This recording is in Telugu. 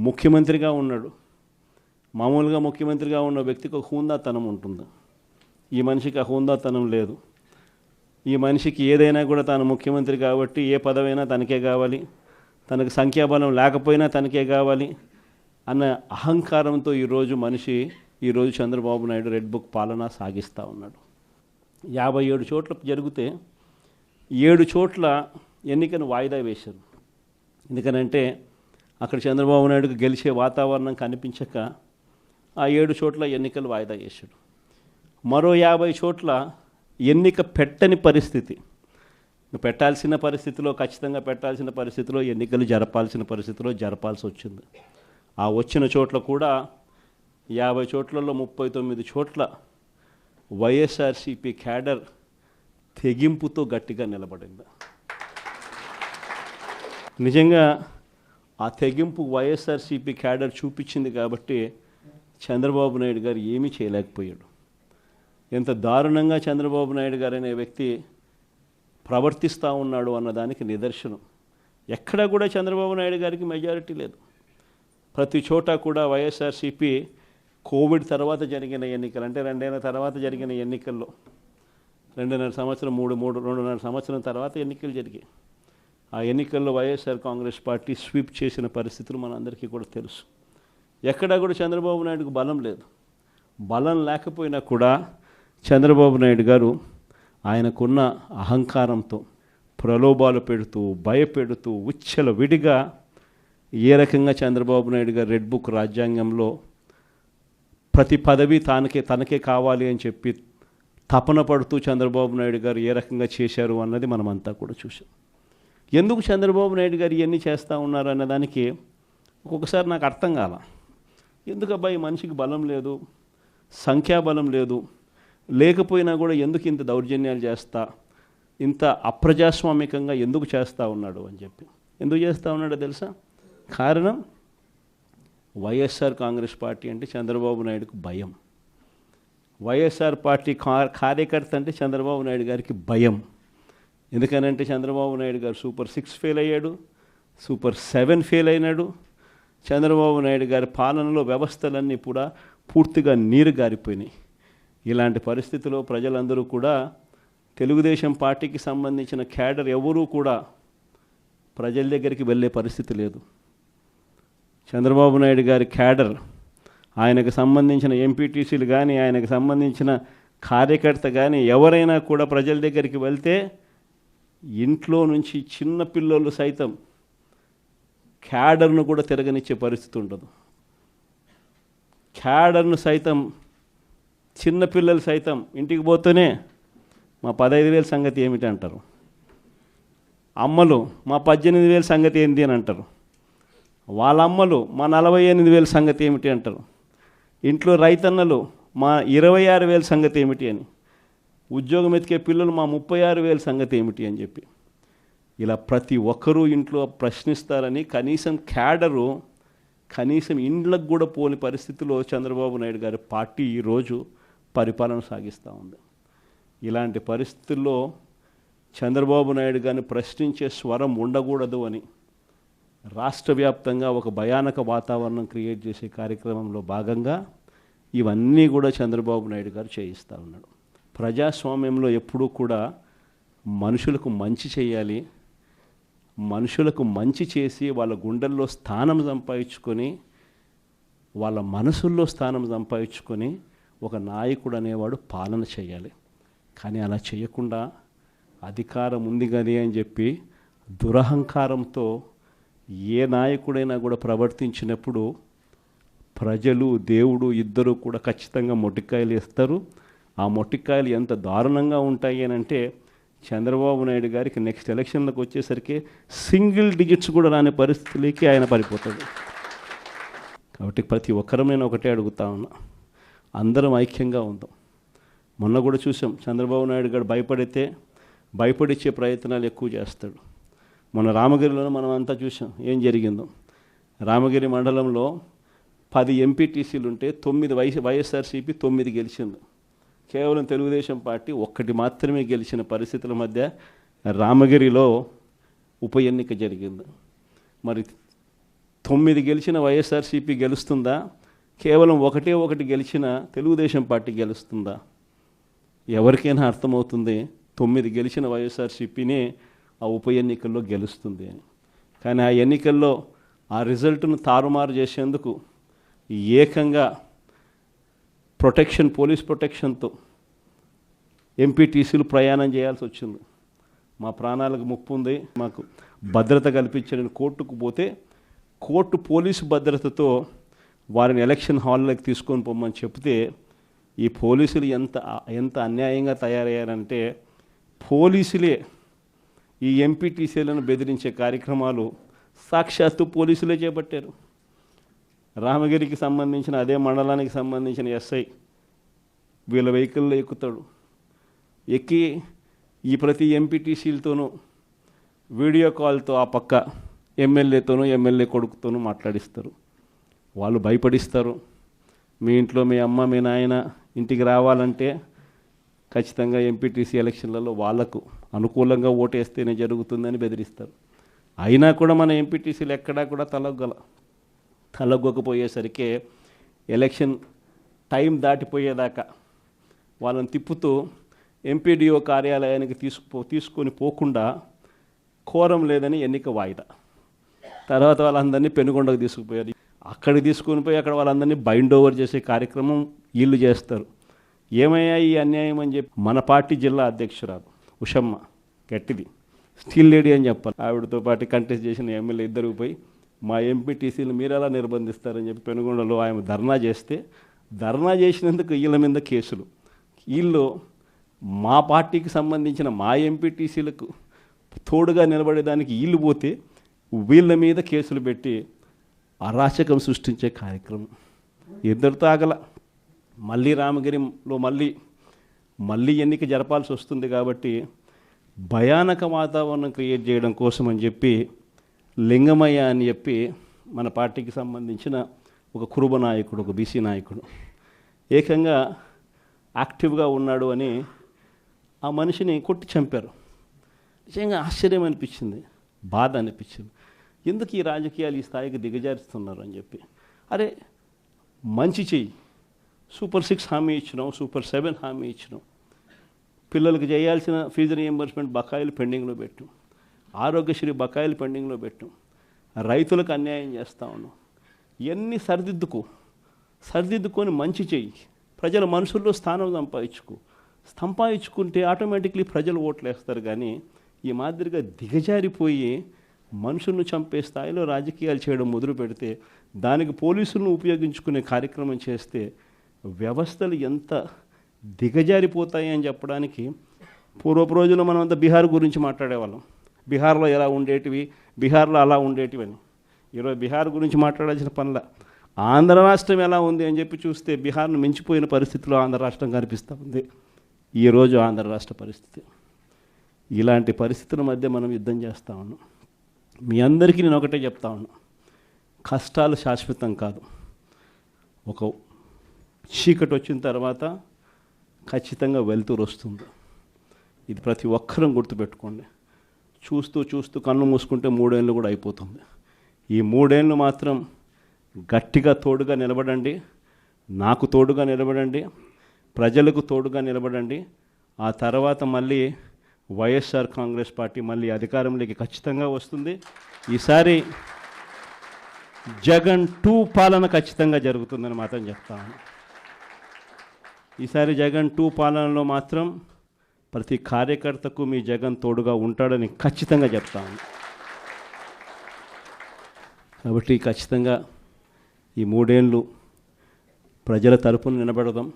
ముఖ్యమంత్రిగా ఉన్నాడు. మామూలుగా ముఖ్యమంత్రిగా ఉన్న వ్యక్తికి ఒక హుందాతనం ఉంటుంది. ఈ మనిషికి ఆ హుందాతనం లేదు. ఈ మనిషికి ఏదైనా కూడా తాను ముఖ్యమంత్రి కాబట్టి ఏ పదవైనా తనకే కావాలి, తనకు సంఖ్యాబలం లేకపోయినా తనకే కావాలి అన్న అహంకారంతో ఈరోజు చంద్రబాబు నాయుడు రెడ్ బుక్ పాలన సాగిస్తూ ఉన్నాడు. 57 చోట్ల జరిగితే 7 చోట్ల ఎన్నికను వాయిదా వేశారు. ఎందుకనంటే అక్కడ చంద్రబాబు నాయుడుకు గెలిచే వాతావరణం కనిపించక ఆ 7 చోట్ల ఎన్నికలు వాయిదా చేశాడు. మరో 50 చోట్ల ఎన్నిక పెట్టని పరిస్థితి, పెట్టాల్సిన పరిస్థితిలో ఖచ్చితంగా పెట్టాల్సిన పరిస్థితిలో ఎన్నికలు జరపాల్సిన పరిస్థితిలో జరపాల్సి వచ్చింది. ఆ వచ్చిన చోట్ల కూడా 50 చోట్లలో 39 చోట్ల వైఎస్ఆర్సీపీ క్యాడర్ తెగింపుతో గట్టిగా నిలబడింది. నిజంగా ఆ తెగింపు వైఎస్ఆర్సీపీ క్యాడర్ చూపించింది కాబట్టి చంద్రబాబు నాయుడు గారు ఏమీ చేయలేకపోయాడు. ఎంత దారుణంగా చంద్రబాబు నాయుడు గారు అనే వ్యక్తి ప్రవర్తిస్తూ ఉన్నాడు అన్నదానికి నిదర్శనం. ఎక్కడా కూడా చంద్రబాబు నాయుడు గారికి మెజారిటీ లేదు. ప్రతి చోట కూడా వైఎస్ఆర్సీపీ కోవిడ్ తర్వాత జరిగిన ఎన్నికలు, అంటే 2 ఏళ్ల తర్వాత జరిగిన ఎన్నికల్లో 2.5 సంవత్సరం 2.5 సంవత్సరం తర్వాత ఎన్నికలు జరిగాయి. ఆ ఎన్నికల్లో వైఎస్ఆర్ కాంగ్రెస్ పార్టీ స్వీప్ చేసిన పరిస్థితులు మనందరికీ కూడా తెలుసు. ఎక్కడా కూడా చంద్రబాబు నాయుడుకు బలం లేదు. బలం లేకపోయినా కూడా చంద్రబాబు నాయుడు గారు ఆయనకున్న అహంకారంతో ప్రలోభాలు పెడుతూ భయపెడుతూ విడిగా ఏ రకంగా చంద్రబాబు నాయుడు గారు రెడ్ బుక్ రాజ్యాంగంలో ప్రతి పదవి తనకే కావాలి అని చెప్పి తపన పడుతూ చంద్రబాబు నాయుడు గారు ఏ రకంగా చేశారు అన్నది మనమంతా కూడా చూసాం. ఎందుకు చంద్రబాబు నాయుడు గారు ఇవన్నీ చేస్తూ ఉన్నారు అన్నదానికి ఒక్కొక్కసారి నాకు అర్థం కాల. ఎందుకు అబ్బాయి మనిషికి బలం లేదు, సంఖ్యాబలం లేదు, లేకపోయినా కూడా ఎందుకు ఇంత దౌర్జన్యాలు చేస్తా, ఇంత అప్రజాస్వామికంగా ఎందుకు చేస్తూ ఉన్నాడు అని చెప్పి. ఎందుకు చేస్తూ ఉన్నాడో తెలుసా? కారణం వైఎస్ఆర్ కాంగ్రెస్ పార్టీ అంటే చంద్రబాబు నాయుడుకు భయం. వైఎస్ఆర్ పార్టీ కార్యకర్త అంటే చంద్రబాబు నాయుడు గారికి భయం. ఎందుకనంటే చంద్రబాబు నాయుడు గారు సూపర్ 6 ఫెయిల్ అయ్యాడు, సూపర్ 7 ఫెయిల్ అయినాడు. చంద్రబాబు నాయుడు గారి పాలనలో వ్యవస్థలన్నీ కూడా పూర్తిగా నీరు గారిపోయినాయి. ఇలాంటి పరిస్థితిలో ప్రజలందరూ కూడా తెలుగుదేశం పార్టీకి సంబంధించిన క్యాడర్ ఎవరూ కూడా ప్రజల దగ్గరికి వెళ్ళే పరిస్థితి లేదు. చంద్రబాబు నాయుడు గారి క్యాడర్, ఆయనకు సంబంధించిన ఎంపీటీసీలు కానీ, ఆయనకు సంబంధించిన కార్యకర్త కానీ ఎవరైనా కూడా ప్రజల దగ్గరికి వెళ్తే ఇంట్లో నుంచి చిన్న పిల్లలు సైతం క్యాడర్ను కూడా తిరగనిచ్చే పరిస్థితి ఉండదు. క్యాడర్ను సైతం, చిన్నపిల్లలు సైతం ఇంటికి పోతూనే మా 15,000 సంగతి ఏమిటి అంటారు. అమ్మలు మా 18,000 సంగతి ఏంటి అని అంటారు. వాళ్ళ అమ్మలు మా 48,000 సంగతి ఏమిటి అంటారు. ఇంట్లో రైతన్నలు మా 26,000 సంగతి ఏమిటి అని, ఉద్యోగం ఎతికే పిల్లలు మా 36,000 సంగతి ఏమిటి అని చెప్పి ఇలా ప్రతి ఒక్కరూ ఇంట్లో ప్రశ్నిస్తారని కనీసం క్యాడరు, కనీసం ఇండ్లకు కూడా పోని పరిస్థితిలో చంద్రబాబు నాయుడు గారి పార్టీ ఈరోజు పరిపాలన సాగిస్తూ ఉంది. ఇలాంటి పరిస్థితుల్లో చంద్రబాబు నాయుడు గారిని ప్రశ్నించే స్వరం ఉండకూడదు అని రాష్ట్ర వ్యాప్తంగా ఒక భయానక వాతావరణం క్రియేట్ చేసే కార్యక్రమంలో భాగంగా ఇవన్నీ కూడా చంద్రబాబు నాయుడు గారు చేయిస్తూ ఉన్నాడు. ప్రజాస్వామ్యంలో ఎప్పుడూ కూడా మనుషులకు మంచి చేయాలి, మనుషులకు మంచి చేసి వాళ్ళ గుండెల్లో స్థానం సంపాదించుకొని, వాళ్ళ మనసుల్లో స్థానం సంపాదించుకొని ఒక నాయకుడు అనేవాడు పాలన చేయాలి. కానీ అలా చేయకుండా అధికారం ఉంది కదా అని చెప్పి దురహంకారంతో ఏ నాయకుడైనా కూడా ప్రవర్తించినప్పుడు ప్రజలు దేవుడు ఇద్దరు కూడా ఖచ్చితంగా మొట్టికాయలు ఇస్తారు. ఆ మొట్టికాయలు ఎంత దారుణంగా ఉంటాయి అని అంటే చంద్రబాబు నాయుడు గారికి నెక్స్ట్ ఎలక్షన్లకు వచ్చేసరికి సింగిల్ డిజిట్స్ కూడా రాని పరిస్థితులకి ఆయన పడిపోతాడు. కాబట్టి ప్రతి ఒక్కరూ నేను ఒకటే అడుగుతా ఉన్నా, అందరం ఐక్యంగా ఉందాం. మొన్న కూడా చూసాం, చంద్రబాబు నాయుడు గారు భయపడిచ్చే ప్రయత్నాలు ఎక్కువ చేస్తాడు. మొన్న రామగిరిలో మనం అంతా చూసాం ఏం జరిగిందో. రామగిరి మండలంలో 10 ఎంపీటీసీలు ఉంటే 9 వైఎస్ఆర్సీపీ 9 గెలిచింది. కేవలం తెలుగుదేశం పార్టీ 1 మాత్రమే గెలిచిన పరిస్థితుల మధ్య రామగిరిలో ఉప ఎన్నిక జరిగింది. మరి 9 గెలిచిన వైఎస్ఆర్సీపీ గెలుస్తుందా, కేవలం ఒకటి గెలిచిన తెలుగుదేశం పార్టీ గెలుస్తుందా? ఎవరికైనా అర్థమవుతుంది 9 గెలిచిన వైఎస్ఆర్సీపీనే ఆ ఉప ఎన్నికల్లో గెలుస్తుంది అని. కానీ ఆ ఎన్నికల్లో ఆ రిజల్ట్ను తారుమారు చేసేందుకు ఏకంగా పోలీస్ ప్రొటెక్షన్తో ఎంపీటీసీలు ప్రయాణం చేయాల్సి వచ్చింది. మా ప్రాణాలకు ముప్పు ఉంది, మాకు భద్రత కల్పించని కోర్టుకు పోతే కోర్టు పోలీసు భద్రతతో వారిని ఎలక్షన్ హాల్లోకి తీసుకొని పోమని చెప్తే ఈ పోలీసులు ఎంత అన్యాయంగా తయారయ్యారంటే, పోలీసులే ఈ ఎంపీటీసీలను బెదిరించే కార్యక్రమాలు సాక్షాత్తు పోలీసులే చేపట్టారు. రామగిరికి సంబంధించిన అదే మండలానికి సంబంధించిన ఎస్ఐ వీళ్ళ వెహికల్లో ఎక్కుతాడు, ఎక్కి ఈ ప్రతి ఎంపీటీసీలతోనూ వీడియో కాల్తో ఆ పక్క ఎమ్మెల్యేతోనూ ఎమ్మెల్యే కొడుకుతోనూ మాట్లాడిస్తారు. వాళ్ళు భయపడిస్తారు. మీ ఇంట్లో మీ అమ్మ మీ నాయన ఇంటికి రావాలంటే ఖచ్చితంగా ఎంపీటీసీ ఎలక్షన్లలో వాళ్లకు అనుకూలంగా ఓటేస్తేనే జరుగుతుందని బెదిరిస్తారు. అయినా కూడా మన ఎంపీటీసీలు ఎక్కడా కూడా తలగ్గకపోయేసరికి ఎలక్షన్ టైం దాటిపోయేదాకా వాళ్ళని తిప్పుతూ ఎంపీడీఓ కార్యాలయానికి తీసుకొని పోకుండా కోరం లేదని ఎన్నిక వాయిదా. తర్వాత వాళ్ళందరినీ పెనుగొండకు తీసుకుపోయారు. అక్కడికి తీసుకొని పోయి అక్కడ వాళ్ళందరినీ బైండ్ ఓవర్ చేసే కార్యక్రమం వీళ్ళు చేస్తారు. ఏమయ్యా ఈ అన్యాయం అని చెప్పి మన పార్టీ జిల్లా అధ్యక్షురాలు ఉషమ్మ గట్టిది స్టీల్ లేడీ అని చెప్పాలి, ఆవిడతో పాటు కంటెస్ట్ చేసిన ఎమ్మెల్యే ఇద్దరు పోయి మా ఎంపీటీసీలు మీరు ఎలా నిర్బంధిస్తారని చెప్పి పెనుగొండలో ఆయన ధర్నా చేసినందుకు వీళ్ళ మీద కేసులు. వీళ్ళు మా పార్టీకి సంబంధించిన మా ఎంపీటీసీలకు తోడుగా నిలబడేదానికి వీళ్ళు పోతే వీళ్ళ మీద కేసులు పెట్టి అరాచకం సృష్టించే కార్యక్రమం ఇద్దరితో ఆగల. మళ్ళీ రామగిరిలో మళ్ళీ ఎన్నిక జరపాల్సి వస్తుంది కాబట్టి భయానక వాతావరణం క్రియేట్ చేయడం కోసం అని చెప్పి లింగమయ్య అని చెప్పి మన పార్టీకి సంబంధించిన ఒక కురుబ నాయకుడు, ఒక బీసీ నాయకుడు ఏకంగా యాక్టివ్గా ఉన్నాడు అని ఆ మనిషిని కొట్టి చంపారు. నిజంగా ఆశ్చర్యం అనిపించింది, బాధ అనిపించింది. ఎందుకు ఈ రాజకీయాలు ఈ స్థాయికి దిగజారుస్తున్నారు అని చెప్పి. అరే మంచి చెయ్యి, సూపర్ 6 హామీ ఇచ్చినాం, సూపర్ 7 హామీ ఇచ్చినాం, పిల్లలకు చేయాల్సిన ఫీజు రియంబర్స్మెంట్ బకాయిలు పెండింగ్లో పెట్టాం, ఆరోగ్యశ్రీ బకాయిలు పెండింగ్లో పెట్టాం, రైతులకు అన్యాయం చేస్తూ ఉన్నాం. ఇవన్నీ సరిదిద్దుకొని మంచి చెయ్యి, ప్రజల మనసుల్లో స్థానం సంపాదించుకుంటే ఆటోమేటిక్లీ ప్రజలు ఓట్లు వేస్తారు. కానీ ఈ మాదిరిగా దిగజారిపోయి మనుషులను చంపే స్థాయిలో రాజకీయాలు చేయడం మొదలు పెడితే, దానికి పోలీసులను ఉపయోగించుకునే కార్యక్రమం చేస్తే వ్యవస్థలు ఎంత దిగజారిపోతాయి అని చెప్పడానికి పూర్వపు రోజుల్లో మనం అంతా బీహార్ గురించి మాట్లాడేవాళ్ళం. బీహార్లో ఎలా ఉండేటివి, బీహార్లో అలా ఉండేటివి అని. ఈరోజు బీహార్ గురించి మాట్లాడాల్సిన పనుల ఆంధ్ర రాష్ట్రం ఎలా ఉంది అని చెప్పి చూస్తే బీహార్ను మించిపోయిన పరిస్థితిలో ఆంధ్ర రాష్ట్రం కనిపిస్తూ ఉంది. ఈరోజు ఆంధ్ర రాష్ట్ర పరిస్థితి. ఇలాంటి పరిస్థితుల మధ్య మనం యుద్ధం చేస్తూ ఉన్నాం. మీ అందరికీ నేను ఒకటే చెప్తా ఉన్నా, కష్టాలు శాశ్వతం కాదు. ఒక చీకటి వచ్చిన తర్వాత ఖచ్చితంగా వెలుతురు వస్తుంది. ఇది ప్రతి ఒక్కరం గుర్తుపెట్టుకోండి. చూస్తూ కన్ను మూసుకుంటే 3 ఏళ్ళు కూడా అయిపోతుంది. ఈ 3 ఏళ్ళు మాత్రం గట్టిగా తోడుగా నిలబడండి, నాకు తోడుగా నిలబడండి, ప్రజలకు తోడుగా నిలబడండి. ఆ తర్వాత మళ్ళీ వైఎస్ఆర్ కాంగ్రెస్ పార్టీ మళ్ళీ అధికారంలోకి ఖచ్చితంగా వస్తుంది. ఈసారి జగన్ 2 పాలన ఖచ్చితంగా జరుగుతుందని మాత్రం చెప్తాను. ఈసారి జగన్ 2 పాలనలో మాత్రం ప్రతి కార్యకర్తకు మీ జగన్ తోడుగా ఉంటాడని ఖచ్చితంగా చెప్తాను. కాబట్టి ఖచ్చితంగా ఈ 3 ఏళ్ళు ప్రజల తరపున నిలబడదాం.